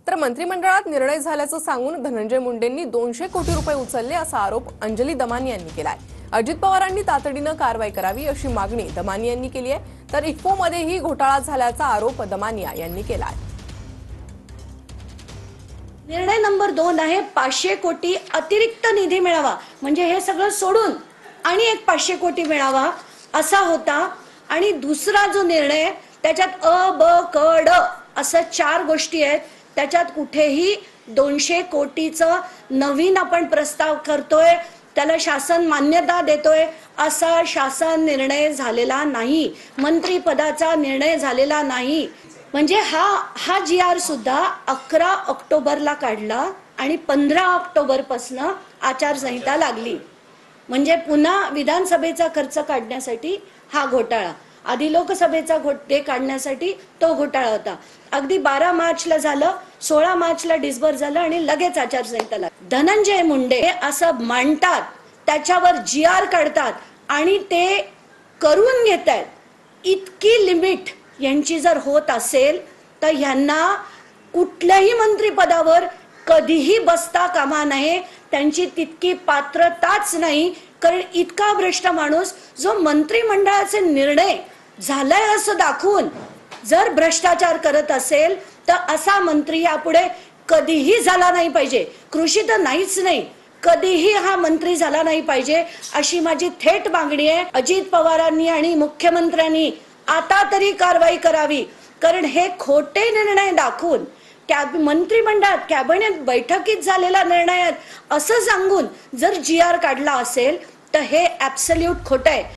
तर मंत्रिमंडळात निर्णय झाल्याचं सांगून धनंजय मुंडेंनी 200 कोटी रुपये उचलले असा आरोप अंजली दमानी यांनी केलाय। अजित पवारांनी तातडीनं कारवाई करावी अशी मागणी दमानी यांनी केली आहे। तर इफ्कोमध्येही घोटाळा झाल्याचा आरोप दमानिया यांनी केलाय। निर्णय नंबर 2 आहे 500 कोटी अतिरिक्त निधी मिळावा, म्हणजे हे सगळं सोडून आणि एक 500 कोटी मिळावा असा होता। आणि दुसरा जो निर्णय त्याच्यात अ ब क ड असं 4 गोष्टी आहेत, त्याच्यात कुठेही 200 कोटीचं नवीन आपण प्रस्ताव करतोय, त्याला शासन मान्यता देतोय असा शासन निर्णय झालेला नाही, मंत्रिपदाचा निर्णय झालेला नाही। म्हणजे हा GR सुद्धा 11 ऑक्टोबरला काढला आणि 15 ऑक्टोबर पासून आचारसंहिता लागली। म्हणजे पुन्हा विधानसभेचा खर्च काढण्यासाठी हा घोटाळा, आधी लोकसभेचा घोटे काढण्यासाठी तो घोटाळा होता। अगदी 12 मार्चला झालं, 16 मार्चला डिस्बर्स झालं आणि लगेच आचारसंहिता लागली। धनंजय मुंडे असं मांडतात, त्याच्यावर GR काढतात आणि ते करून घेतात। इतकी लिमिट यांची जर होत असेल तर यांना कुठल्याही मंत्रिपदावर कधीही बसता कामा नये, त्यांची तितकी पात्रताच नाही। कारण इतका भ्रष्ट माणूस जो मंत्रिमंडळाचे निर्णय झालाय असं दाखवून जर भ्रष्टाचार करत असेल तर असा मंत्री यापुढे कधीही झाला नाही पाहिजे। कृषी तर नाहीच नाही, कधीही हा मंत्री झाला नाही पाहिजे अशी माझी थेट मागणी आहे। अजित पवारांनी आणि मुख्यमंत्र्यांनी आता तरी कारवाई करावी, कारण हे खोटे निर्णय दाखवून मंत्रिमंडळात कॅबिनेट बैठकीत झालेला निर्णय असं सांगून जर GR काढला असेल तर हे ॲब्सोल्यूट खोटं आहे।